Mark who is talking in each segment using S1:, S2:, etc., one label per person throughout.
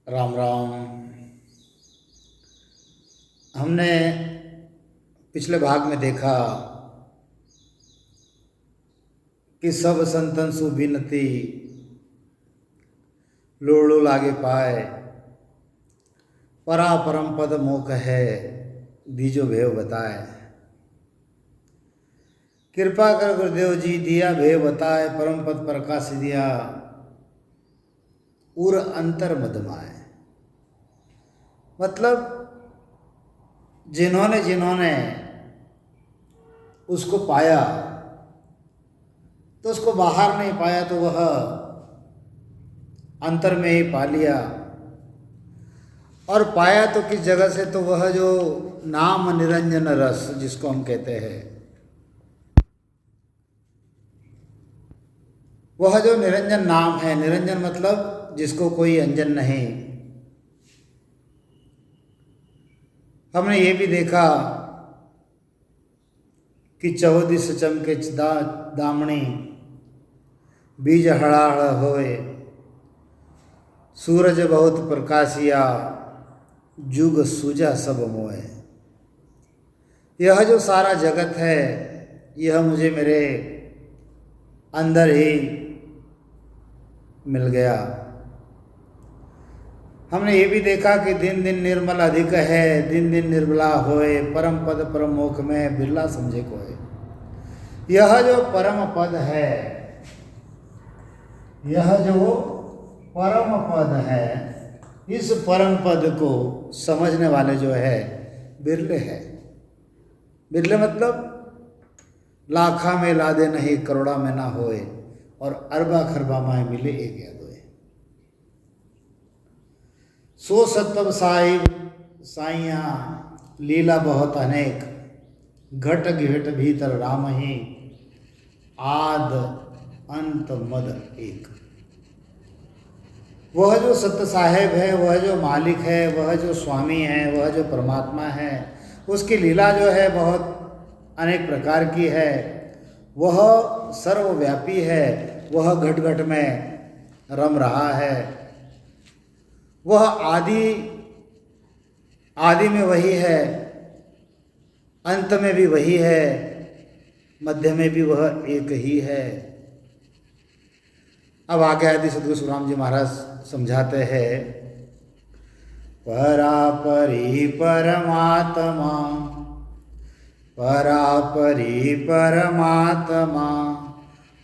S1: राम राम। हमने पिछले भाग में देखा कि सब संतन सु बिनती लोड़ो लागे पाए, परा परम पद मोख है दीजो भेव बताए। कृपा कर गुरुदेव जी दिया भेव बताए, परम पद प्रकाश दिया उर अंतर मदमाए। मतलब जिन्होंने जिन्होंने उसको पाया तो उसको बाहर नहीं पाया, तो वह अंतर में ही पा लिया। और पाया तो किस जगह से, तो वह जो नाम निरंजन रस जिसको हम कहते हैं, वह जो निरंजन नाम है, निरंजन मतलब जिसको कोई अंजन नहीं। हमने ये भी देखा कि 14 चमके दामणी बीज हड़ाहड़ होए, सूरज बहुत प्रकाशिया जुग सूजा सब मोए। यह जो सारा जगत है, यह मुझे मेरे अंदर ही मिल गया। हमने ये भी देखा कि दिन दिन निर्मल अधिक है, दिन दिन निर्मला होए, परम पद परम मोख में बिरला समझे कोय। यह जो परम पद है, यह जो परम पद है, इस परम पद को समझने वाले जो है बिरले हैं। बिरले मतलब लाखा में लादे नहीं, करोड़ा में ना होए, और अरबा खरबा माए मिले एक या दोए। सो सतब साहिब साइया लीला बहुत अनेक, घट घट भीतर राम ही आद अंत मद एक। वह जो सत्य साहेब है, वह जो मालिक है, वह जो स्वामी है, वह जो परमात्मा है, उसकी लीला जो है बहुत अनेक प्रकार की है। वह सर्वव्यापी है, वह घट घट में रम रहा है। वह आदि में वही है, अंत में भी वही है, मध्य में भी वह एक ही है। अब आगे आदि सदगुरु सुखराम जी महाराज समझाते हैं, परापरि परमात्मा, परापरि परमात्मा,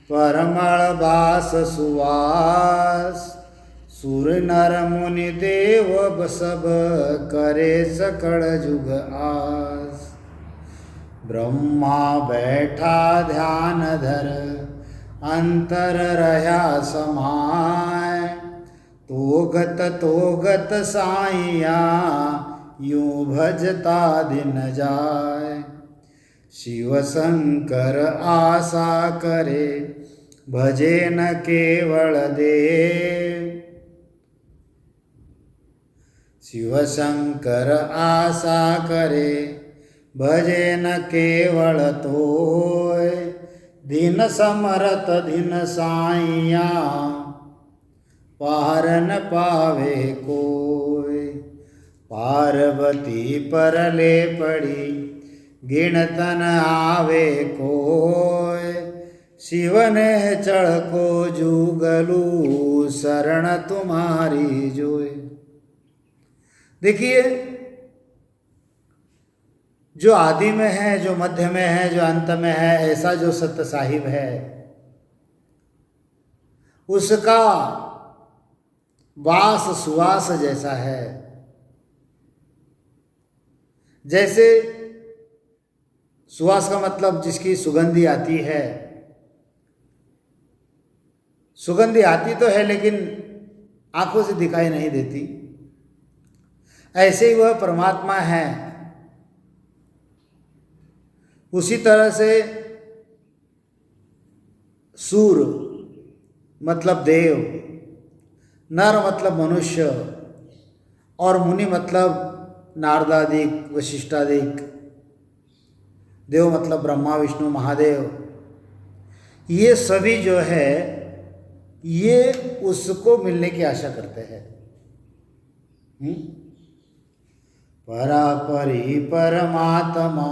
S1: परमल बास सुवास, सुर नर मुनि देव सब करे सकल जुग आस। ब्रह्मा बैठा ध्यान धर, अंतर रहा समाय, तोगत साइया यूं भजता दिन जाय। शिव शंकर आशा करे, भजे न केवल देव। शिव शंकर आशा करे, भजे न केवल तोय। दिन समरत दिन साइया, पार न पावे कोय। पार्वती परले पड़ी, गिनतन आवे कोय। शिव ने चढ़ को जुगलू, शरण तुम्हारी जोय। देखिए, जो आदि में है, जो मध्य में है, जो अंत में है, ऐसा जो सत्य साहिब है, उसका वास सुवास जैसा है। जैसे सुवास का मतलब जिसकी सुगंधी आती है, सुगंधी आती तो है लेकिन आंखों से दिखाई नहीं देती, ऐसे ही वह परमात्मा है। उसी तरह से सूर मतलब देव, नर मतलब मनुष्य, और मुनि मतलब नारदादिक वशिष्ठादिक, देव मतलब ब्रह्मा विष्णु महादेव। ये सभी जो है ये उसको मिलने की आशा करते हैं। परापरि परमात्मा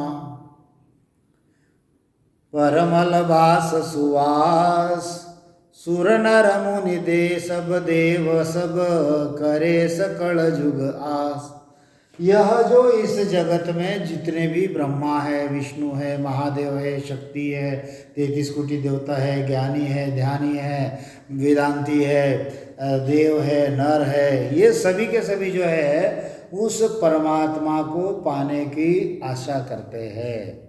S1: परमलबास सुवास सुर नर मुनि दे सब देव सब करे सकल जुग आस। यह जो इस जगत में जितने भी ब्रह्मा है, विष्णु है, महादेव है, शक्ति है, 33 कोटि देवता है, ज्ञानी है, ध्यानी है, वेदांती है, देव है, नर है, ये सभी के सभी जो है उस परमात्मा को पाने की आशा करते हैं।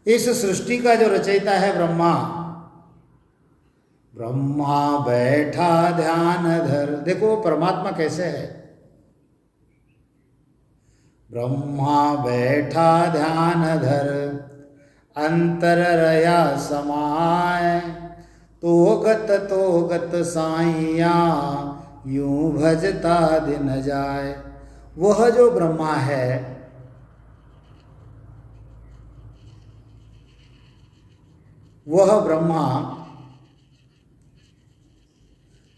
S1: इस सृष्टि का जो रचयिता है ब्रह्मा, ब्रह्मा बैठा ध्यान धर। देखो परमात्मा कैसे है। ब्रह्मा बैठा ध्यान धर अंतर रया समाय तो गत साइया यूं भजता दिन जाए। वह जो ब्रह्मा है वह ब्रह्मा,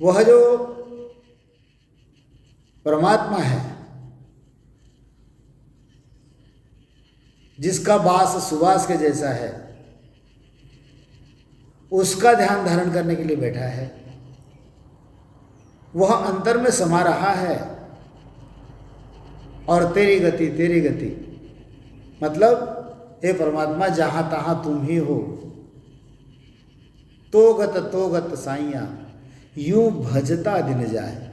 S1: वह जो परमात्मा है जिसका वास सुवास के जैसा है, उसका ध्यान धारण करने के लिए बैठा है। वह अंतर में समा रहा है और तेरी गति मतलब हे परमात्मा जहां तहां तुम ही हो। तो गत साइया यूं भजता दिन जाए।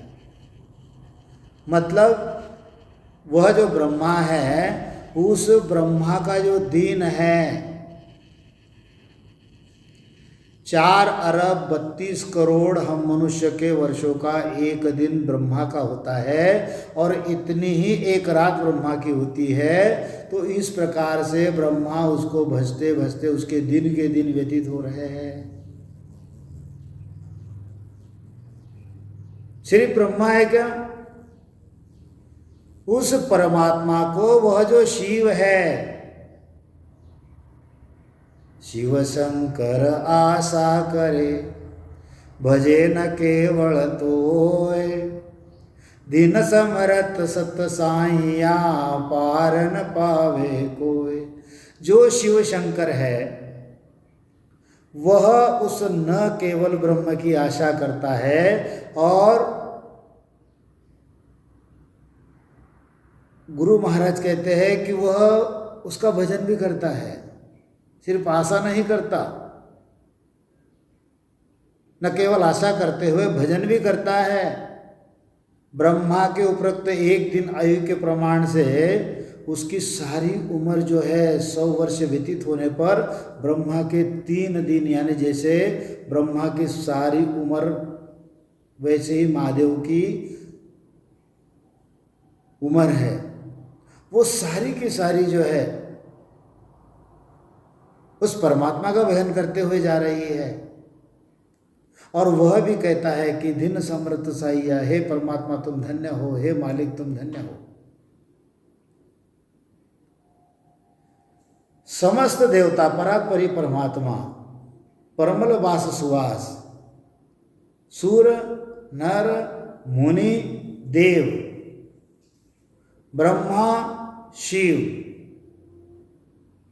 S1: मतलब वह जो ब्रह्मा है, उस ब्रह्मा का जो दिन है 4 अरब 32 करोड़ हम मनुष्य के वर्षों का एक दिन ब्रह्मा का होता है और इतनी ही एक रात ब्रह्मा की होती है। तो इस प्रकार से ब्रह्मा उसको भजते भजते उसके दिन के दिन व्यतीत हो रहे हैं। सिर्फ ब्रह्मा है क्या? उस परमात्मा को वह जो शिव है, शिव शंकर आशा करे भजे न केवल तोय दिन समरत सत साइया पार न पावे कोय। जो शिव शंकर है वह उस न केवल ब्रह्म की आशा करता है और गुरु महाराज कहते हैं कि वह उसका भजन भी करता है, सिर्फ आशा नहीं करता, न केवल आशा करते हुए भजन भी करता है। ब्रह्मा के उपरोक्त एक दिन आयु के प्रमाण से उसकी सारी उम्र जो है 100 वर्ष व्यतीत होने पर ब्रह्मा के 3 दिन, यानी जैसे ब्रह्मा की सारी उम्र वैसे ही महादेव की उम्र है। वो सारी की सारी जो है उस परमात्मा का भजन करते हुए जा रही है। और वह भी कहता है कि दिन समृत साइया, हे परमात्मा तुम धन्य हो, हे मालिक तुम धन्य हो। समस्त देवता परात्परी परमात्मा परमल वास सुवास सूर नर मुनि देव ब्रह्मा शिव,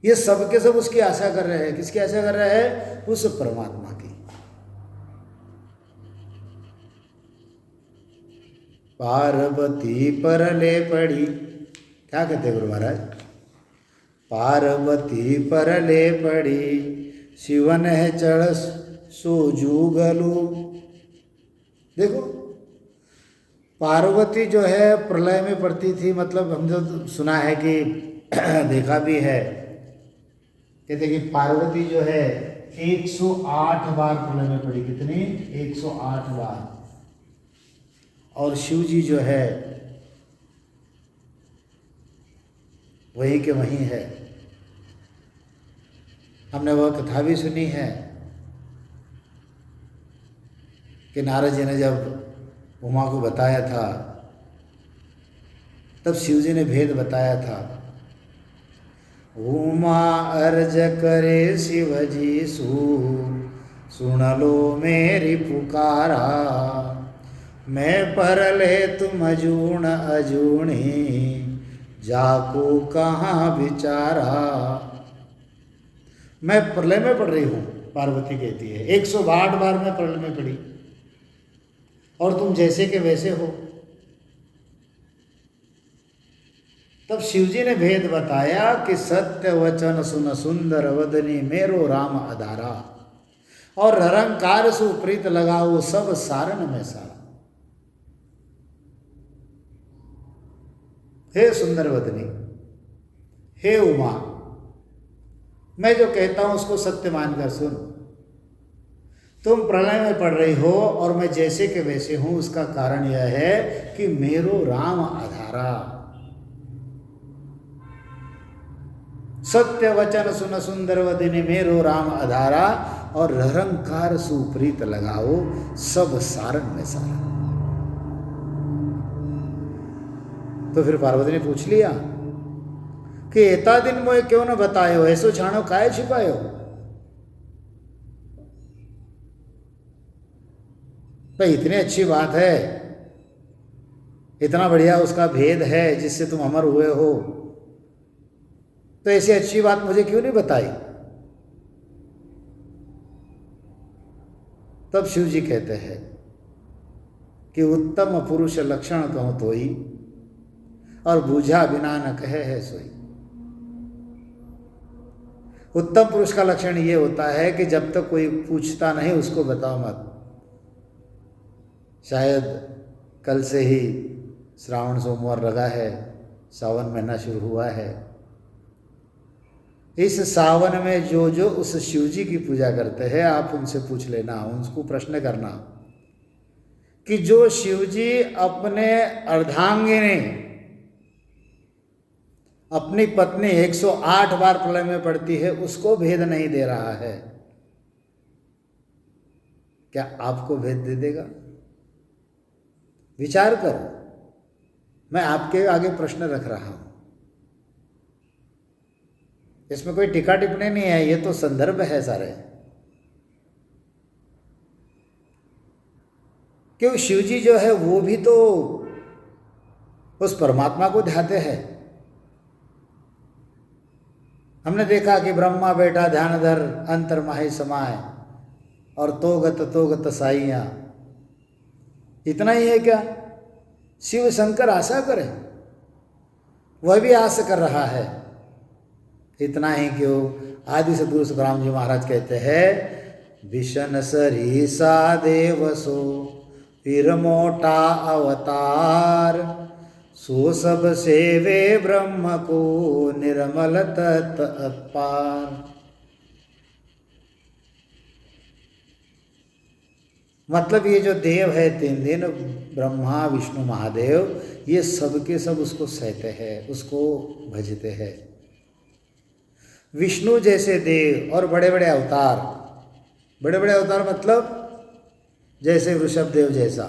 S1: ये सब के सब उसकी आशा कर रहे हैं। किसकी आशा कर रहे हैं? उस परमात्मा की। पार्वती परले पड़ी, क्या कहते गुरु महाराज? पार्वती परले पड़ी शिवन है चढ़ सोजूगलू। देखो पार्वती जो है प्रलय में पड़ती थी, मतलब हम जो सुना है कि देखा भी है, कहते कि पार्वती जो है 108 बार प्रलय में पड़ी। कितनी? 108 बार। और शिव जी जो है वहीं के वहीं है। हमने वह कथा भी सुनी है कि नारद जी ने जब उमा को बताया था तब शिव जी ने भेद बताया था। उमा अर्ज करे शिव जी सू सुन लो मेरी पुकारा, मैं परले तुम अजूण अजूणी, जाको कहाँ बिचारा। मैं प्रलय में पड़ रही हूँ, पार्वती कहती है, 108 बार मैं प्रलय में पड़ी और तुम जैसे के वैसे हो। तब शिवजी ने भेद बताया कि सत्य वचन सुन सुंदर वदनी, मेरो राम आधारा, और निरंकार सुप्रीत लगाओ, सब सारण में सारा। हे सुंदर वदनी, हे उमा, मैं जो कहता हूं उसको सत्य मानकर सुन। तुम प्रलय में पड़ रही हो और मैं जैसे के वैसे हूं, उसका कारण यह है कि मेरो राम आधारा। सत्य वचन सुन सुंदर वदनी, मेरो राम आधारा, और निरंकार सुप्रीत लगाओ, सब सारण में सारा। तो फिर पार्वती ने पूछ लिया कि एता दिन मोए क्यों न बतायो, ऐसो छाणो काहे छिपायो। भाई इतनी अच्छी बात है, इतना बढ़िया उसका भेद है जिससे तुम अमर हुए हो, तो ऐसी अच्छी बात मुझे क्यों नहीं बताई। तब शिव जी कहते हैं कि उत्तम पुरुष लक्षण कहूं तोई, और बूझा बिना न कहे है सोई। उत्तम पुरुष का लक्षण ये होता है कि जब तक कोई पूछता नहीं उसको बताओ मत। शायद कल से ही श्रावण सोमवार लगा है, सावन महीना शुरू हुआ है। इस सावन में जो जो उस शिवजी की पूजा करते हैं, आप उनसे पूछ लेना, उनको प्रश्न करना कि जो शिवजी अपने अर्धांगिनी, अपनी पत्नी 108 बार प्रलय में पड़ती है, उसको भेद नहीं दे रहा है, क्या आपको भेद दे देगा? विचार करो, मैं आपके आगे प्रश्न रख रहा हूं। इसमें कोई टीका टिप्पणी नहीं है, ये तो संदर्भ है सारे। क्यों शिवजी जो है वो भी तो उस परमात्मा को ध्याते हैं। हमने देखा कि ब्रह्मा बेटा ध्यान धर, अंतर माहि समाय, और तोगत साइया। इतना ही है क्या? शिव शंकर आशा करें, वह भी आशा कर रहा है। इतना ही क्यों, आदि सद्गुरु सुखराम जी महाराज कहते हैं, विशन सरीसा देवसो फिर मोटा अवतार, सो सब सेवे ब्रह्म को निर्मल तत् अपार। मतलब ये जो देव है 3 दिन, ब्रह्मा विष्णु महादेव, ये सब के सब उसको सहते हैं, उसको भजते हैं। विष्णु जैसे देव और बड़े बड़े अवतार, बड़े बड़े अवतार मतलब जैसे वृषभ देव जैसा,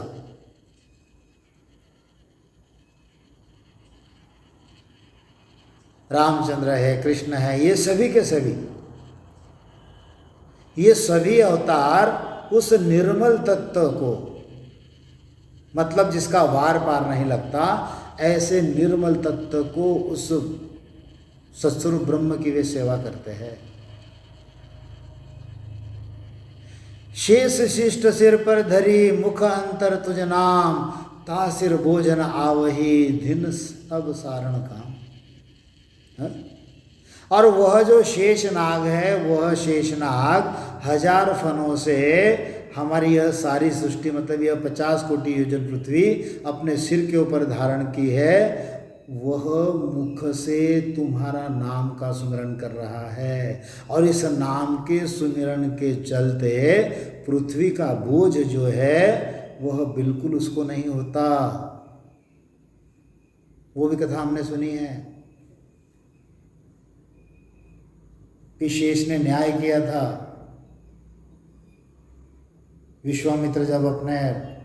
S1: रामचंद्र है, कृष्ण है, ये सभी के सभी, ये सभी अवतार उस निर्मल तत्व को, मतलब जिसका वार पार नहीं लगता, ऐसे निर्मल तत्व को, उस सत्स्वरूप ब्रह्म की वे सेवा करते हैं। शेष शिष्ट सिर पर धरी, मुख अंतर तुझ नाम, तासिर भोजन आवही, दिन सब सारण काम। और वह जो शेष नाग है, वह शेष नाग 1000 फनों से हमारी यह सारी सृष्टि, मतलब यह 50 कोटि योजन पृथ्वी अपने सिर के ऊपर धारण की है, वह मुख से तुम्हारा नाम का सुमिरन कर रहा है। और इस नाम के सुमिरन के चलते पृथ्वी का बोझ जो है वह बिल्कुल उसको नहीं होता। वो भी कथा हमने सुनी है कि शेष ने न्याय किया था। विश्वामित्र जब अपने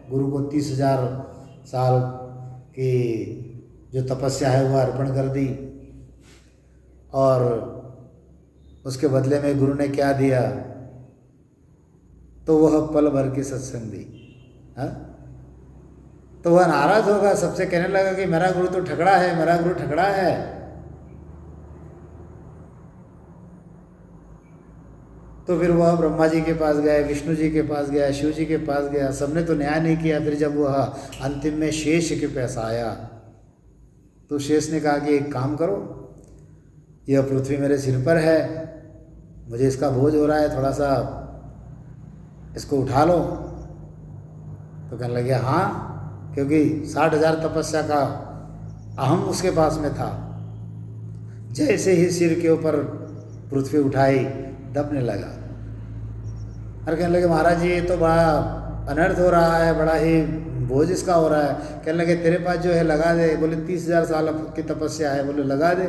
S1: गुरु को 30,000 साल की जो तपस्या है वह अर्पण कर दी, और उसके बदले में गुरु ने क्या दिया? तो वह पल भर की सत्संगी। हाँ, तो वह नाराज होगा, सबसे कहने लगा कि मेरा गुरु तो ठगड़ा है, मेरा गुरु ठगड़ा है। तो फिर वह ब्रह्मा जी के पास गया, विष्णु जी के पास गया, शिव जी के पास गया, सबने तो न्याय नहीं किया। फिर जब वह अंतिम में शेष के पास आया तो शेष ने कहा कि एक काम करो, यह पृथ्वी मेरे सिर पर है, मुझे इसका बोझ हो रहा है, थोड़ा सा इसको उठा लो। तो कहने लगे हाँ, क्योंकि 60,000 तपस्या का अहम उसके पास में था। जैसे ही सिर के ऊपर पृथ्वी उठाई, दबने लगा। और कहने लगे महाराज जी, ये तो बड़ा अनर्थ हो रहा है, बड़ा ही बोझ इसका हो रहा है। कहने लगे तेरे पास जो है लगा दे। बोले 30,000 साल की तपस्या है। बोले लगा दे,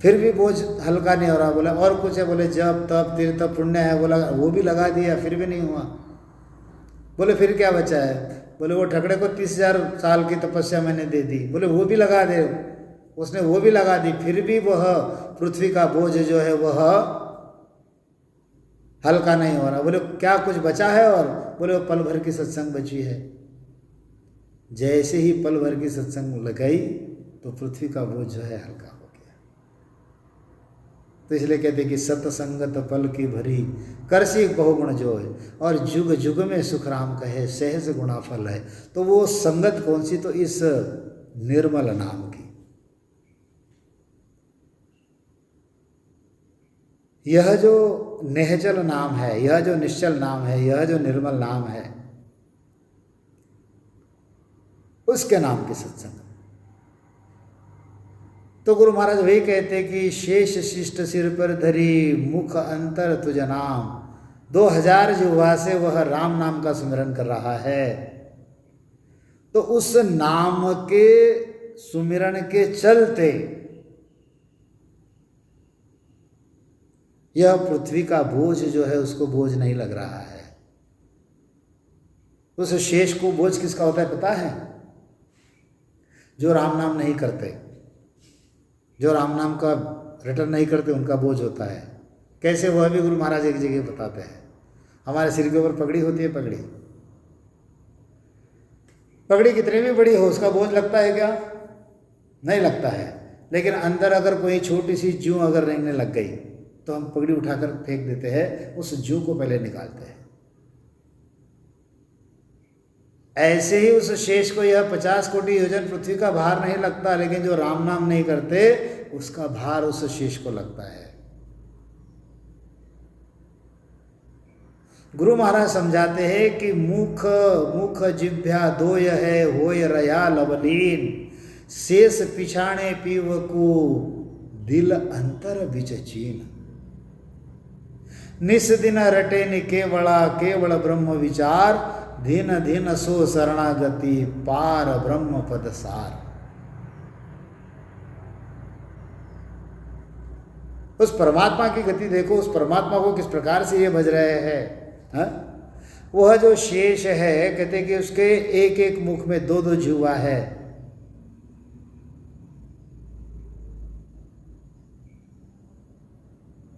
S1: फिर भी बोझ हल्का नहीं हो रहा। बोला और कुछ है? बोले जप तप तीर्थ पुण्य है। बोला वो भी लगा दिया, फिर भी नहीं हुआ। बोले फिर क्या बचा है? बोले वो ठगड़े को 30,000 साल की तपस्या मैंने दे दी। बोले वो भी लगा दे। उसने वो भी लगा दी, फिर भी वह पृथ्वी का बोझ जो है वह हल्का नहीं हो रहा। बोले क्या कुछ बचा है? और बोले वो पल भर की सत्संग बची है। जैसे ही पल भर की सत्संग लगाई तो पृथ्वी का बोझ जो है हल्का हो गया। तो इसलिए कहते कि सतसंगत पल की भरी करसी बहुगुण जो है, और जुग जुग में सुख राम कहे सहज गुणा फल है। तो वो संगत कौन सी? तो इस निर्मल नाम की। यह जो निश्चल नाम है, यह जो निश्चल नाम है, यह जो निर्मल नाम है, उसके नाम की सत्संग। तो गुरु महाराज वही कहते कि शेष शिष्ट सिर पर धरी मुख अंतर तुझ नाम, 2000 जिह्वा से वह राम नाम का सुमिरन कर रहा है। तो उस नाम के सुमिरन के चलते यह पृथ्वी का बोझ जो है उसको बोझ नहीं लग रहा है। उस शेष को बोझ किसका होता है पता है? जो राम नाम नहीं करते, जो राम नाम का रिटर्न नहीं करते, उनका बोझ होता है। कैसे? वह भी गुरु महाराज एक जगह बताते हैं। हमारे सिर के ऊपर पगड़ी होती है, पगड़ी कितनी भी बड़ी हो उसका बोझ लगता है क्या? नहीं लगता है। लेकिन अंदर अगर कोई छोटी सी जूं अगर रेंगने लग गई तो हम पगड़ी उठाकर फेंक देते हैं, उस जूं को पहले निकालते हैं। ऐसे ही उस शेष को यह 50 कोटि योजन पृथ्वी का भार नहीं लगता, लेकिन जो राम नाम नहीं करते उसका भार उस शेष को लगता है। गुरु महाराज समझाते हैं कि मुख मुख जिह्वा दोय है, होय रया लवलीन, शेष पिछाणे पीव को दिल अंतर बिच चीन। निस दिन रटे नि केवला केवल ब्रह्म विचार, धीन धीन सो शरणागति पार ब्रह्म पद सार। उस परमात्मा की गति देखो, उस परमात्मा को किस प्रकार से ये भज रहे हैं। वह जो शेष है, कहते कि उसके एक एक मुख में 2-2 जिह्वा है।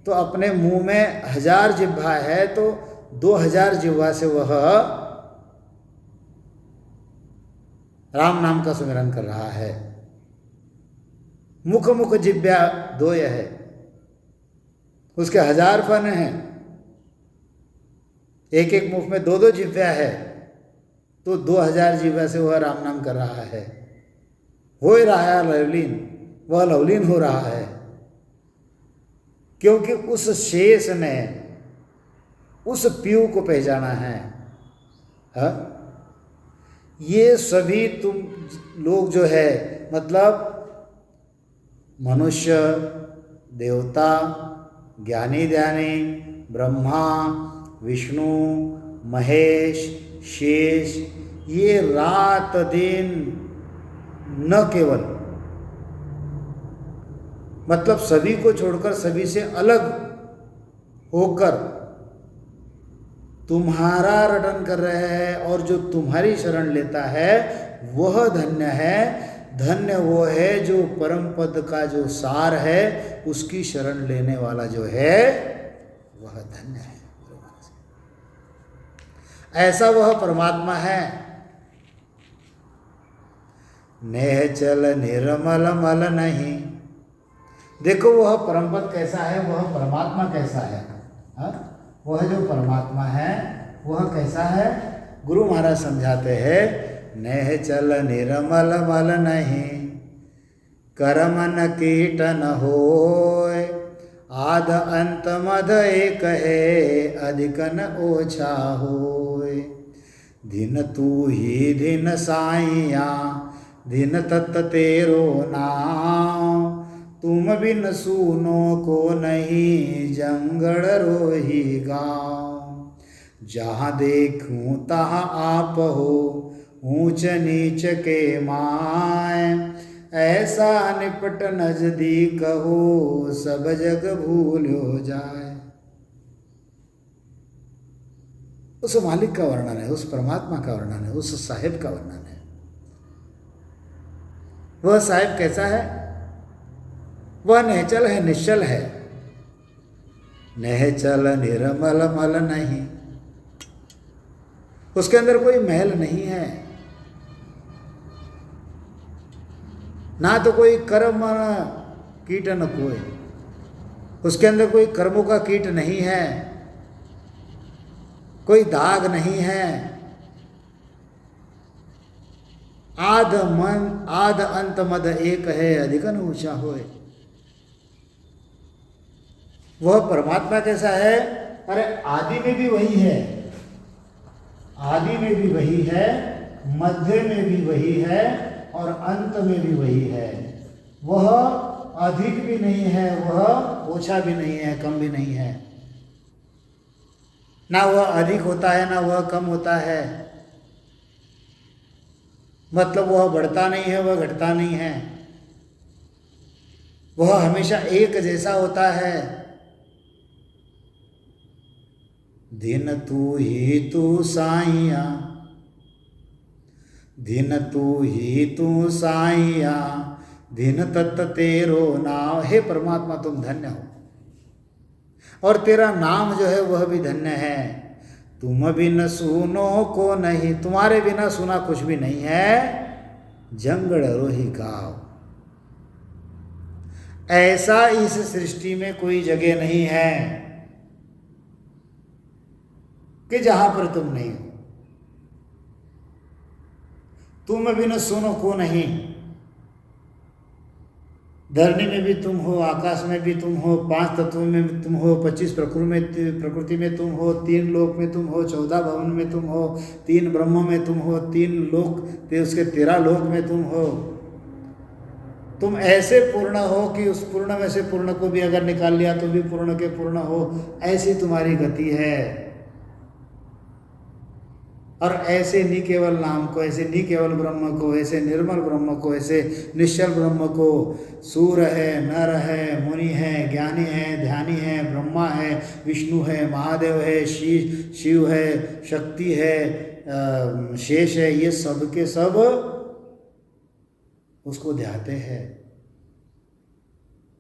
S1: तो अपने मुंह में 1000 जिह्वा है, तो 2000 जिह्वा से वह राम नाम का सुमिरन कर रहा है। मुख मुख जिह्वा दोय है, उसके 1000 फन हैं, एक एक मुख में 2-2 जिह्वा है, तो 2000 जिह्वा से वह राम नाम कर रहा है। हो रहा है लवलीन, वह लवलीन हो रहा है, क्योंकि उस शेष ने उस पीयू को पहचाना है। हा? ये सभी तुम लोग जो है, मतलब मनुष्य, देवता, ज्ञानी ध्यानी, ब्रह्मा, विष्णु, महेश, शेष, ये रात दिन न केवल, मतलब सभी को छोड़कर, सभी से अलग होकर तुम्हारा रटन कर रहे हैं, और जो तुम्हारी शरण लेता है वह धन्य है। धन्य वो है जो परम पद का जो सार है उसकी शरण लेने वाला जो है वह धन्य है। ऐसा वह परमात्मा है। नेह चल निर्मल मल नहीं। देखो वह परमपद कैसा है, वह परमात्मा कैसा है। हा? वह जो परमात्मा है वह कैसा है। गुरु महाराज समझाते हैं, नेह चल निर्मल मल नहीं, कर्म न कीट न होय, आद अंत मद एक है, अधिक न ओछा होय। दिन तू ही दिन साइया, दिन तत तेरो नाम, तुम बिन सुनो को नहीं, जंगड़ रोही गाँव। जहाँ देखूं तहाँ आप हो, ऊंच नीच के माय, ऐसा निपट नजदीक हो, सब जग भूल हो जाए। उस मालिक का वर्णन है, उस परमात्मा का वर्णन है, उस साहिब का वर्णन है। वह साहिब कैसा है। वह निश्चल है, निश्चल है। निश्चल निर्मल मल नहीं, उसके अंदर कोई मैल नहीं है, ना तो कोई कर्म कीट न कोई, उसके अंदर कोई कर्मों का कीट नहीं है, कोई दाग नहीं है। आद अंत मद एक है, अधिकन ऊंचा होए। वह परमात्मा कैसा है। अरे आदि में भी वही है, आदि में भी वही है, मध्य में भी वही है और अंत में भी वही है। वह अधिक भी नहीं है, वह ओछा भी नहीं है, कम भी नहीं है। ना वह अधिक होता है, ना वह कम होता है। मतलब वह बढ़ता नहीं है, वह घटता नहीं है। वह हमेशा एक जैसा होता है। दिन तू ही तू साइया, दिन तू ही तू साइया, दिन तत तेरो नाम। हे परमात्मा तुम धन्य हो और तेरा नाम जो है वह भी धन्य है। तुम बिन सुनो को नहीं, तुम्हारे बिना सुना कुछ भी नहीं है। जंगड़ रोही गाँव, ऐसा इस सृष्टि में कोई जगह नहीं है कि जहां पर तुम नहीं हो। तुम बिन सुनो को नहीं, धरनी में भी तुम हो, आकाश में भी तुम हो, 5 तत्वों में तुम हो, 25 प्रकृति में तुम हो, 3 लोक में तुम हो, 14 भवन में तुम हो, 3 ब्रह्म में तुम हो, 3 लोक उसके 13 लोक में तुम हो। तुम ऐसे पूर्ण हो कि उस पूर्ण में से पूर्ण को भी अगर निकाल लिया तो भी पूर्ण के पूर्ण हो, ऐसी तुम्हारी गति है। और ऐसे नहीं केवल नाम को, ऐसे नहीं केवल ब्रह्म को, ऐसे निर्मल ब्रह्म को, ऐसे निश्चल ब्रह्म को, सूर्य है, नर है, मुनि है, ज्ञानी है, ध्यानी है, ब्रह्मा है, विष्णु है, महादेव है, शिव है, शक्ति है, शेष है, ये सब के सब उसको ध्याते हैं।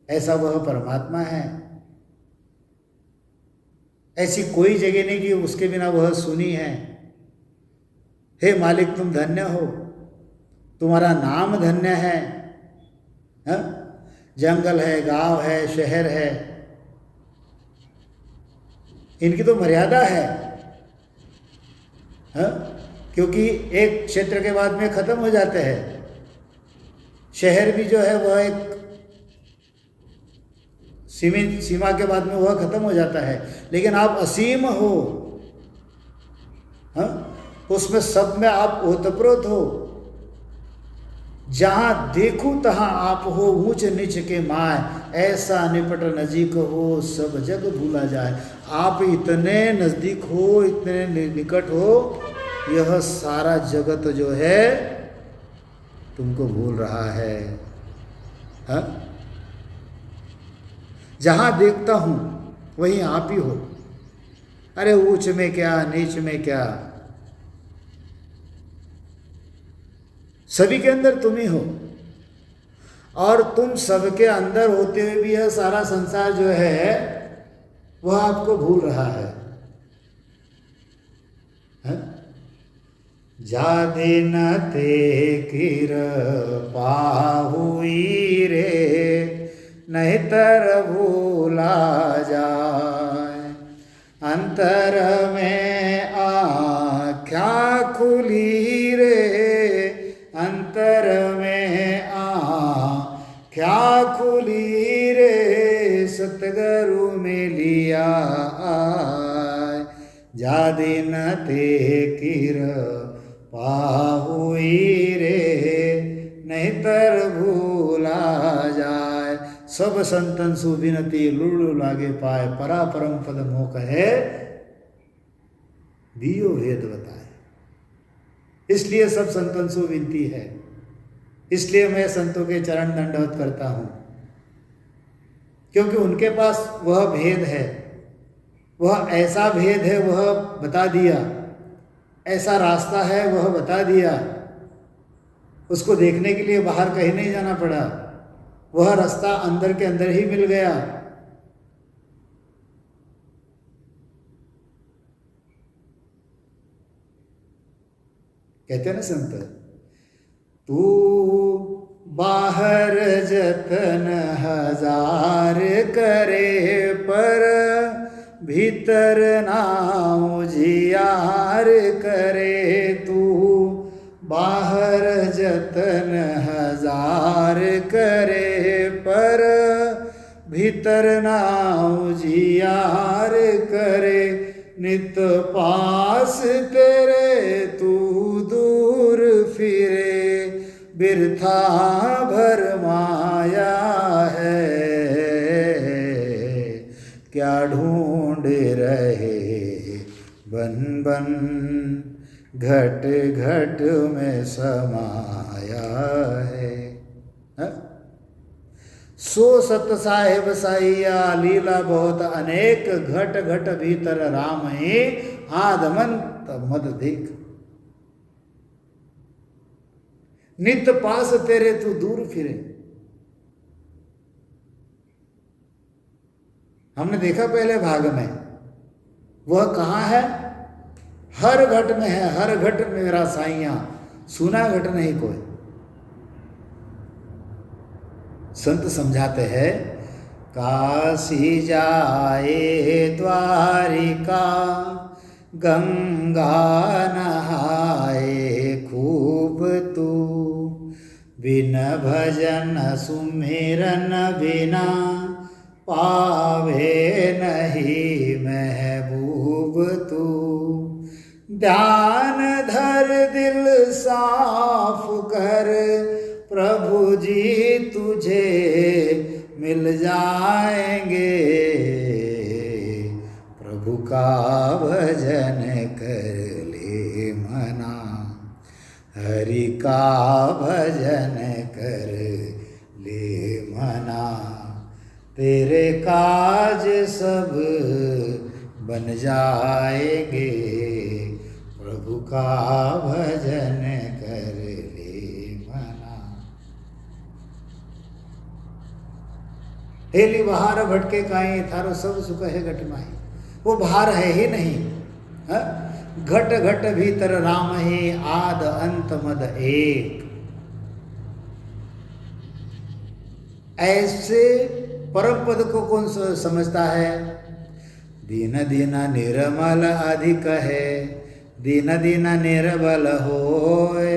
S1: ऐसा वह परमात्मा है। ऐसी कोई जगह नहीं कि उसके बिना वह सुनी है। हे मालिक तुम धन्य हो, तुम्हारा नाम धन्य है। हा? जंगल है, गांव है, शहर है, इनकी तो मर्यादा है। हा? क्योंकि एक क्षेत्र के बाद में खत्म हो जाते हैं। शहर भी जो है वह एक सीमित सीमा के बाद में वह खत्म हो जाता है। लेकिन आप असीम हो, हा? उसमें सब में आप ओतप्रोत हो। जहां देखूं तहां आप हो, ऊंच नीच के माय, ऐसा निपट नजीक हो, सब जग भूला जाए। आप इतने नजदीक हो, इतने निकट हो, यह सारा जगत जो है तुमको भूल रहा है। हा? जहां देखता हूं वहीं आप ही हो। अरे ऊंच में क्या, नीच में क्या, सभी के अंदर तुम ही हो। और तुम सबके अंदर होते हुए भी यह सारा संसार जो है वह आपको भूल रहा है। जादिन ते कृपा हुई रे, नहीं तर भूला जाए। अंतर में आँख्या खुली रे, अंतर में आँख्या खुली रे, सतगुरु में लिया आए। जादिन ते कृपा हुई रे, नहीं तर भूला जाए। सब संतन सुबिनती लुड़ु लागे पाए, परापरम पद मोह कहे दियो वेद बताए। इसलिए सब संतन सु विनती है, इसलिए मैं संतों के चरण दंडवत करता हूं, क्योंकि उनके पास वह भेद है, वह ऐसा भेद है, वह बता दिया, ऐसा रास्ता है वह बता दिया। उसको देखने के लिए बाहर कहीं नहीं जाना पड़ा, वह रास्ता अंदर के अंदर ही मिल गया। कहते हैं ना संत, तू बाहर जतन हजार करे, पर भीतर ना उजियार करे। तू बाहर जतन हजार करे, पर भीतर ना उजियार करे। नित पास तेरे तू दूर फिरे, बिरथा भर माया है। क्या ढूंढ रहे बन बन, घट घट में समाया है। सो सत साहेब साइया, लीला बहुत अनेक, घट घट भीतर राम ही, आदमंत मद देख। नित पास तेरे तू दूर फिरे। हमने देखा पहले भाग में, वह कहाँ है? हर घट में है, हर घट में मेरा साइया, सुना घट नहीं कोई। संत समझाते हैं, काशी जाए द्वारिका, गंगा नहाए खूब तू, बिन भजन सुमिरन बिना, पावे नहीं महबूब तू। ध्यान धर दिल साफ कर, प्रभु जी तुझे मिल जाएंगे। प्रभु का भजन कर ले मना, हरि का भजन कर ले मना। तेरे काज सब बन जाएंगे, प्रभु का भजन कर ले मना। हेली बहार भटके काई, थारो सब सुख है घट माही। वो बाहर है ही नहीं, घट घट भीतर राम ही, आद अंत मद एक। ऐसे परम पद को कौन समझता है? दीन दीन निर्मल अधिक है, दीन दीन निर्बल होए।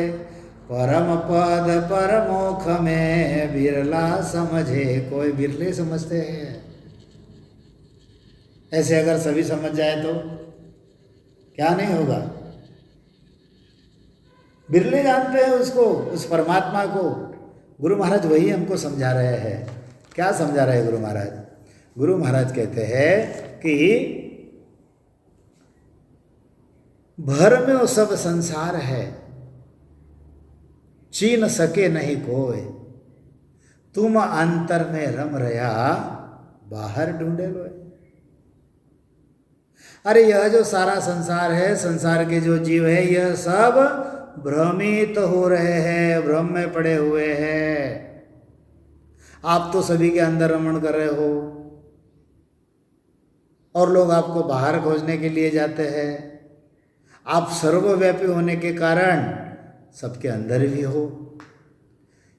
S1: परम पद परमोख में बिरला समझे कोई। बिरले समझते हैं। ऐसे अगर सभी समझ जाए तो क्या नहीं होगा? बिरले जानते हैं उसको, उस परमात्मा को। गुरु महाराज वही हमको समझा रहे हैं। क्या समझा रहे हैं गुरु महाराज? गुरु महाराज कहते हैं कि भर में वो सब संसार है, चीन सके नहीं कोई। तुम अंतर में रम रया, बाहर ढूंढे लोए। अरे यह जो सारा संसार है, संसार के जो जीव है, यह सब भ्रमित हो रहे हैं, भ्रम में पड़े हुए हैं। आप तो सभी के अंदर रमण कर रहे हो और लोग आपको बाहर खोजने के लिए जाते हैं। आप सर्वव्यापी होने के कारण सबके अंदर भी हो,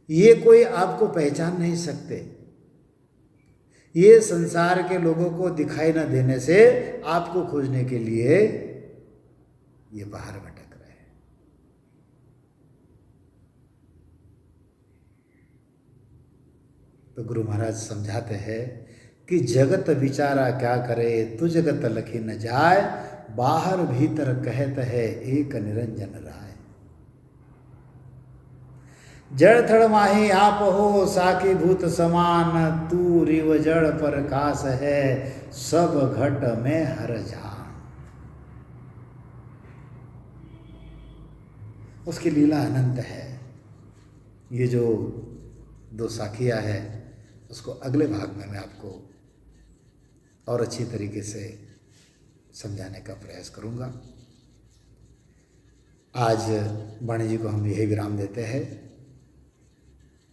S1: ये कोई आपको पहचान नहीं सकते। ये संसार के लोगों को दिखाई न देने से आपको खोजने के लिए ये बाहर भटक रहे हैं। तो गुरु महाराज समझाते हैं कि जगत विचारा क्या करे, तु जगत लखी न जाय, बाहर भीतर कहत है एक निरंजन राय। जड़ थड़ माही आप हो साकी भूत समान, तू रिव जड़ पर कास है, सब घट में हर जान। उसकी लीला अनंत है। ये जो दो साखियाँ है उसको अगले भाग में मैं आपको और अच्छी तरीके से समझाने का प्रयास करूँगा। आज वाणी जी को हम यही विराम देते हैं।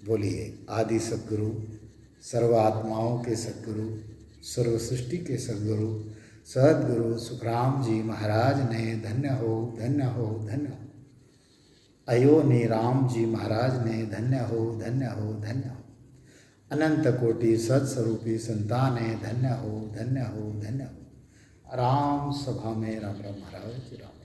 S1: बोलिए आदि सद्गुरु, सर्व आत्माओं के सद्गुरु, सर्व सृष्टि के सद्गुरु सद्गुरु सुखराम जी महाराज ने धन्य हो, धन्य हो, धन्य हो। अयोनी राम जी महाराज ने धन्य हो, धन्य हो, धन्य हो। अनंत कोटि सत्स्वरूपी संताने धन्य हो, धन्य हो, धन्य हो। राम सभा में राम राम महाराज राम।